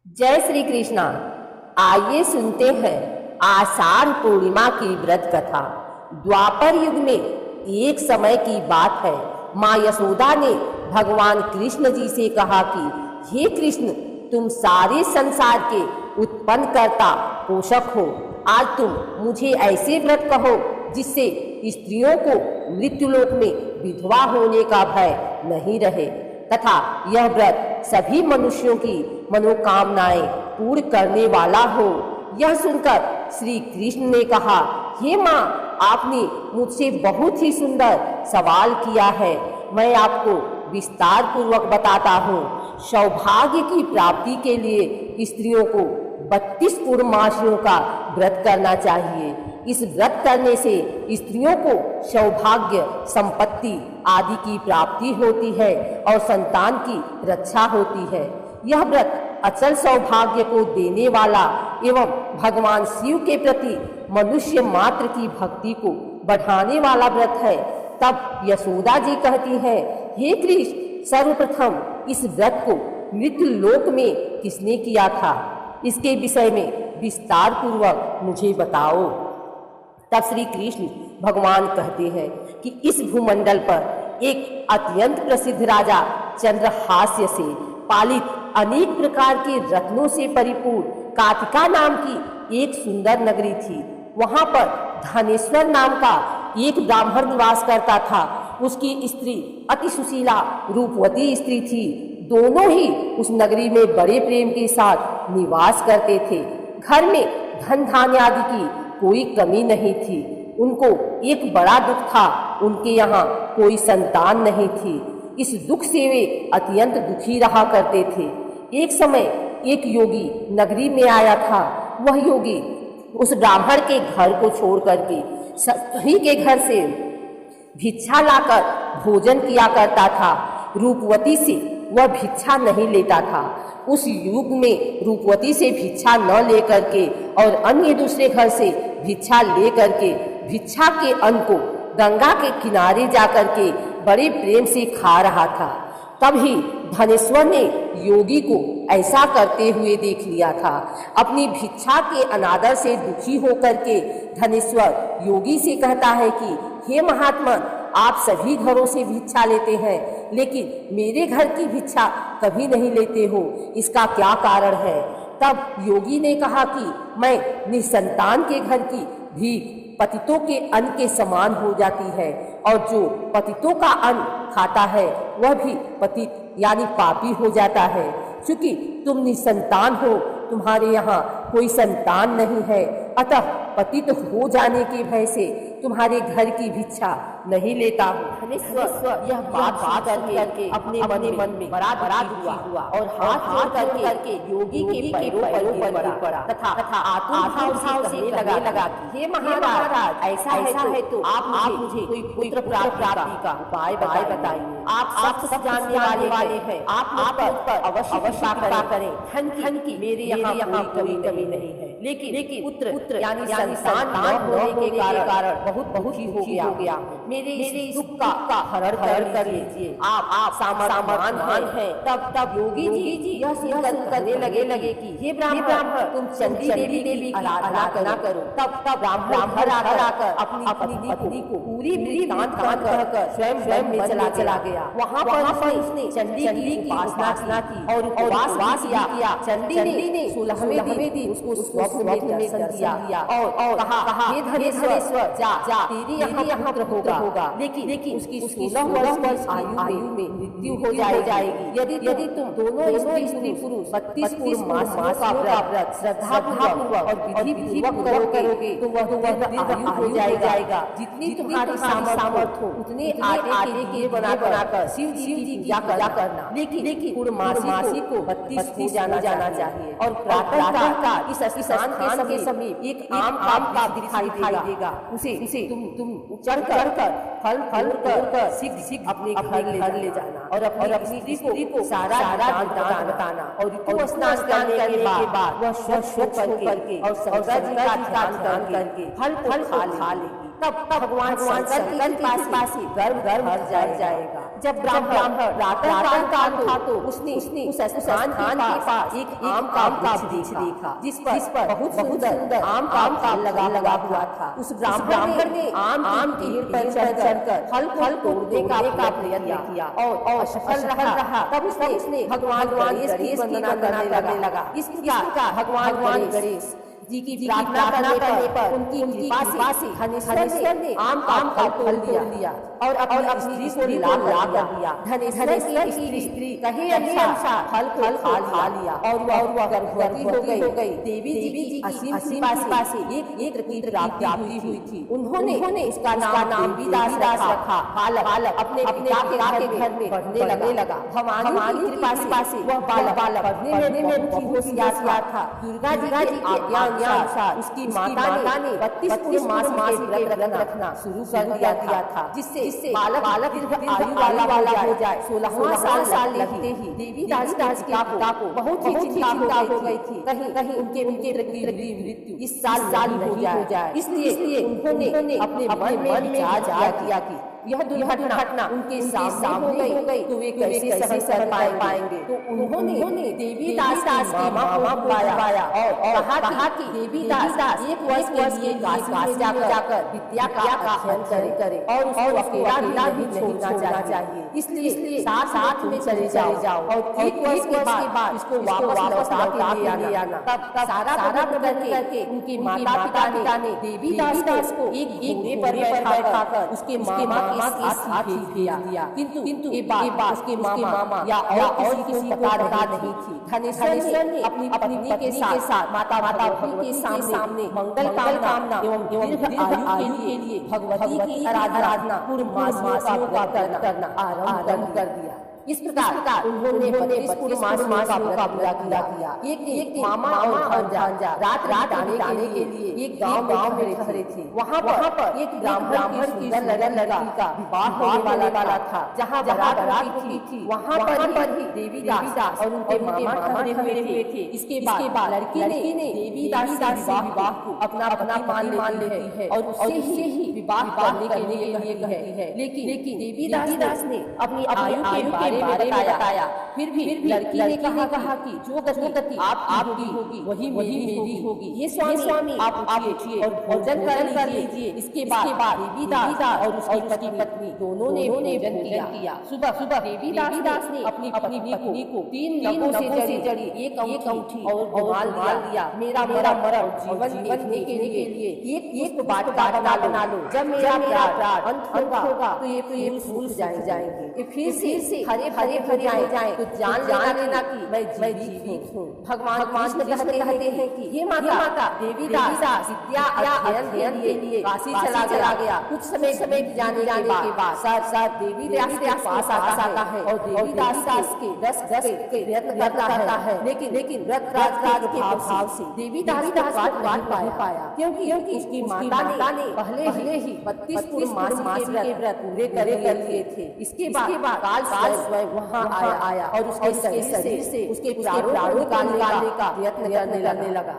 जय श्री कृष्णा। आइए सुनते हैं आषाढ़ पूर्णिमा की व्रत कथा। द्वापर युग में एक समय की बात है। माँ यशोदा ने भगवान कृष्ण जी से कहा कि हे कृष्ण, तुम सारे संसार के उत्पन्न करता पोषक हो। आज तुम मुझे ऐसे व्रत कहो जिससे स्त्रियों को मृत्युलोक में विधवा होने का भय नहीं रहे तथा यह व्रत सभी मनुष्यों की मनोकामनाएं पूर्ण करने वाला हो। यह सुनकर श्री कृष्ण ने कहा, हे माँ, आपने मुझसे बहुत ही सुंदर सवाल किया है। मैं आपको विस्तार पूर्वक बताता हूँ। सौभाग्य की प्राप्ति के लिए स्त्रियों को 32 पूर्णमासियों का व्रत करना चाहिए। इस व्रत करने से स्त्रियों को सौभाग्य, संपत्ति आदि की प्राप्ति होती है और संतान की रक्षा होती है। यह व्रत अचल सौभाग्य को देने वाला एवं भगवान शिव के प्रति मनुष्य मात्र की भक्ति को बढ़ाने वाला व्रत है। तब यशोदा जी कहती है, हे कृष्ण, सर्वप्रथम इस व्रत को मृत्यु लोक में किसने किया था? इसके विषय में विस्तार पूर्वक मुझे बताओ। तब श्री कृष्ण भगवान कहते हैं कि इस भूमंडल पर एक अत्यंत प्रसिद्ध राजा चंद्रहास्य से पालित अनेक प्रकार के रत्नों से परिपूर्ण कातिका नाम की एक सुंदर नगरी थी। वहां पर धनेश्वर नाम का एक ब्राह्मण निवास करता था। उसकी स्त्री अति सुशीला रूपवती स्त्री थी। दोनों ही उस नगरी में बड़े प्रेम के साथ निवास करते थे। घर में धन धान्य आदि की कोई कमी नहीं थी। उनको एक बड़ा दुख था, उनके यहाँ कोई संतान नहीं थी। इस दुख से वे अत्यंत दुखी रहा करते थे। एक समय एक योगी नगरी में आया था। वह योगी उस ब्राह्मण के घर को छोड़ करके सभी के घर से भिक्षा लाकर भोजन किया करता था। रूपवती से वह भिक्षा नहीं लेता था। उस युग में रूपवती से भिक्षा न लेकर के और अन्य दूसरे घर से भिक्षा ले करके भिक्षा के अन्न को गंगा के किनारे जाकर के बड़े प्रेम से खा रहा था। तभी धनेश्वर ने योगी को ऐसा करते हुए देख लिया था। अपनी भिक्षा के अनादर से दुखी होकर के धनेश्वर योगी से कहता है कि हे महात्मा, आप सभी घरों से भिक्षा लेते हैं, लेकिन मेरे घर की भिक्षा कभी नहीं लेते हो। इसका क्या कारण है? तब योगी ने कहा कि मैं निसंतान के घर की भीख पतितों के अन्न के समान हो जाती है, और जो पतितों का अन्न खाता है वह भी पतित यानी पापी हो जाता है। क्योंकि तुम निसंतान हो, तुम्हारे यहाँ कोई संतान नहीं है, अतः पतित हो जाने के भय से तुम्हारे घर की भिक्षा नहीं लेता हूँ। धनेश्वर यह बात करके अपने मन में बड़ा हुआ और हाथ करके योगी के पैरों पर पड़ा तथा आतुर भाव से लगा कि हे महाराज, ऐसा है तो आप मुझे कोई पुत्र प्राप्ति का उपाय बताइए। आप सब जानने वाले हैं। आप पर अवश्य कृपा करें। धन की मेरे यहाँ कोई कमी नहीं है, लेकिन पुत्र यानी संतान न होने के कारण बहुत ही हो गया। मेरे इस दुख का हरण कर लीजिए। आप सामर्थ्यवान हैं। तब योगी जी यह संकल्प करने लगे कि हे ब्राह्मण, तुम चंडी देवी की आराधना करो। तब ब्राह्मण आकर अपनी पत्नी को पूरी वृत्तांत कहकर स्वयं में चला गया। वहाँ पर उसने चंडी की उपासना की और उपवास किया। चंडी ने 16वें दिन उसको स्वप्न में दर्शन दिया और कहा, हे धनेश्वर, जा तेरी यहाँ पुत्र होगा, लेकिन उसकी 16 वर्ष आयु में मृत्यु हो जाएगी। यदि तुम दोनों स्त्री पुरुष 32 पूर्णमासियों का व्रत श्रद्धापूर्वक और विधि पूर्वक करोगे तो वह आयु हो जाएगा। जितनी तुम्हारी सामर्थ्य हो उतने आटे के बनाकर शिव जी की पूजा करना। लेकिन पूर्णमासी को 32 हो जाना चाहिए। और प्रातः का इस स्थान के समीप एक आम का दिखाई देगा। उसे तुम चढ़ कर फल कर सीख अपने घर ले जाना और अपनी स्त्री को सारा दान बताना। और ऋतु स्नान करने के बाद वह स्वच्छ करके और शंकर जी का ध्यान करके फल खा लेगी। तब भगवान शंकर के पास गर्भ भर जाएगा। जब ब्राह्मण प्रातः काल था तो उसने उस स्थान के पास एक आम का वृक्ष देखा जिस पर बहुत सुंदर आम का लगा हुआ था। उस ब्राह्मण ने आम की पेड़ पर चढ़कर फल तोड़ने का प्रयत्न किया और असफल रहा। तब उसने भगवान गणेश की वंदना करने लगा। इस प्रकार भगवान गणेश जी की प्रार्थना करने पर उनकी कृपा से धनेश्वर ने आम का फल तोड़ लिया और अपनी स्त्री को ला कर दिया। धनेश्वर की स्त्री कहे अनुसार फल खा लिया और वह गर्भवती हो गई। देवी जी की असीम कृपा से एक पुत्र की प्राप्ति हुई थी। उन्होंने उसका नाम देवीदास रखा। बालक अपने पिता के घर में पढ़ने लगा। भवानी की कृपा से वह बालक पढ़ने में बहुत होशियार था। दुर्गा जी की आज्ञा अनुसार उसकी माता ने 32 पूर्णमासी के व्रत रखना शुरू कर दिया था, जिससे बालक दीर्घ आयु वाला हो जाए। 16वां साल लगते ही देवीदास की पिता को बहुत ही चिंता हो गई थी। कहीं उनके मृत्यु इस साल नहीं हो जाए। इसलिए उन्होंने अपने मन में विचार किया कि यह दुर्घटना उनके सामने हो गई तो वे कैसे सह पाएंगे। तो उन्होंने देवीदास की मामा को बुलाया और कहा कि देवीदास एक वर्ष के लिए काशी जाकर विद्या का अध्ययन करे और उसको अकेला भी छोड़ना चाहिए। इसलिए साथ में चले जाओ और एक वर्ष के बाद इसको वापस लौटा के ले आना। तब सारा करके उनके माता पिता ने देवीदास को एक घोड़े पर बैठाकर उसके मामा के साथ भेज दिया। किंतु ये बात उसके मामा या और किसी को पता नहीं थी। धनेश्वर ने अपनी पत्नी के साथ माता भगवती के सामने मंगल कामना एवं दीर्घ आयु के लिए भगवती की आराधना पूर्णमासियों का करना आरंभ कर दिया। इस प्रकार उन्होंने 32 पूर्णमासियों का पूरा किया। एक मामा और भांजा रात आने के लिए एक गांव में ठहरे थे। वहाँ पर एक ब्राह्मण की लड़की का विवाह होने वाला था। जहाँ बारात थी वहाँ पर ही देवीदास और उनके मामा ठहरे हुए थे। इसके बाद लड़की ने देवीदास के विवाह को अपना मान लेती है और उससे ही विवाह करने के लिए कहती है। लेकिन देवीदास ने अपनी आयु के बारे में बताया। फिर भी लड़की ने कहा कि जो गति आपकी होगी वही मेरी होगी। ये स्वामी आप उठिए और भोजन कर लीजिए। इसके बाद देवीदास और उसकी पत्नी दोनों ने भोजन किया। सुबह देवीदास ने अपनी पत्नी को 3 नगों से जड़ी एक अंगूठी और रुमाल दिया। मेरा मरण जीवन देखने के लिए एक बाटा बना लो। जब मेरा प्राण अंत होगा तो ये फूल जाएंगे। ये फिर से हरे जाए तो जान लेना कि मैं जीवित हूँ। भगवान कहते हैं कि हे माता देवीदास विद्या अध्ययन के लिए काशी चला गया। कुछ समय जाने के बाद साथ देवीदास के पास आता है और देवीदास के 10 प्रयत्न करता है। लेकिन व्रत के भाव से देवीदास काट पाया क्योंकि उसकी माता ने पहले ही 32 पूर्णमासी के व्रत पूरे कर लिए थे। इसके बाद काल स्वयं वहाँ आया और उसके शरीर से उसके प्राणों निकालने का प्रयत्न करने लगा,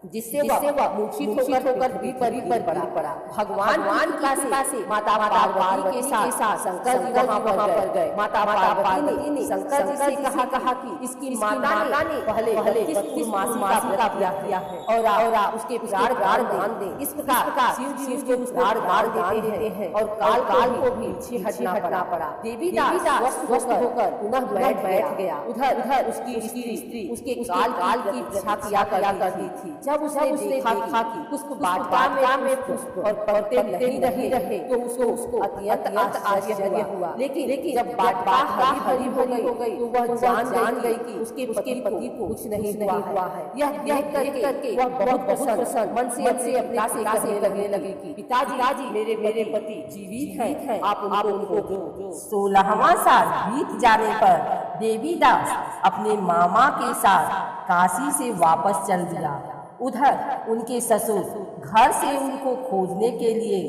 जिससे वह मूर्छित होकर पृथ्वी पर पड़ा। भगवान कृपा से माता पार्वती के साथ शंकर जी वहाँ पर गए। माता पार्वती ने शंकर जी से कहा कि इसकी माता ने पहले 32 मासी का ब्याह किया है और उसके प्राण दान दे। इस प्रकार शिव जी उसके प्राण दान देते हैं और काल को भी पीछे हटना पड़ा। देवीदास स्वस्थ होकर पुनः बैठ गया। उधर उसकी स्त्री उसके काल की इच्छा किया करती थी। जब उसने देखा कि पुष्प वाटिका में पुष्प और पत्ते नहीं रहे तो उसको अत्यंत आश्चर्य हुआ। लेकिन जब वाटिका हरी भरी हो गई तो वह जान गई कि उसके पति को कुछ नहीं हुआ है। यह देख करके वह बहुत प्रसन्न मन से अपने से लगने लगी कि पिताजी मेरे पति जीवित हैं, आप उनको दो। 16वां साल बीत जाने पर देवीदास अपने मामा के साथ काशी से वापस चल दिया। उधर उनके ससुर घर से उनको खोजने के लिए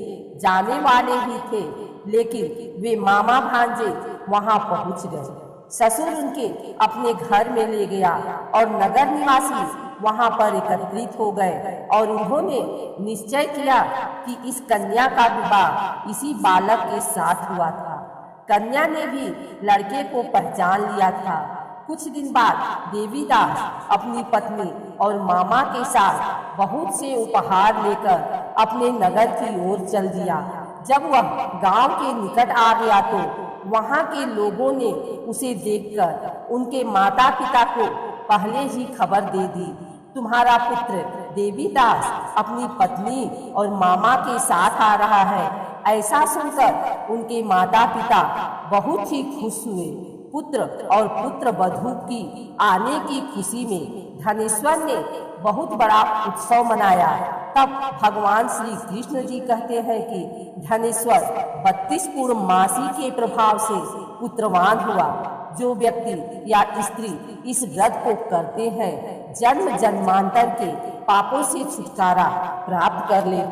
जाने वाले ही थे, लेकिन वे मामा भांजे वहां पहुंच गए। ससुर उनके अपने घर में ले गया और नगर निवासी वहां पर एकत्रित हो गए और उन्होंने निश्चय किया कि इस कन्या का विवाह इसी बालक के साथ हुआ था। कन्या ने भी लड़के को पहचान लिया था। कुछ दिन बाद देवीदास अपनी पत्नी और मामा के साथ बहुत से उपहार लेकर अपने नगर की ओर चल दिया। जब वह गांव के निकट आ गया तो वहां के लोगों ने उसे देखकर उनके माता पिता को पहले ही खबर दे दी, तुम्हारा पुत्र देवीदास अपनी पत्नी और मामा के साथ आ रहा है। ऐसा सुनकर उनके माता पिता बहुत ही खुश हुए। पुत्र और पुत्र वधू की आने की खुशी में धनेश्वर ने बहुत बड़ा उत्सव मनाया। तब भगवान श्री कृष्ण जी कहते हैं कि धनेश्वर 32 पूर्णमासी के प्रभाव से पुत्रवान हुआ। जो व्यक्ति या स्त्री इस व्रत को करते हैं जन्म जन्मांतर के पापों से छुटकारा प्राप्त कर लेते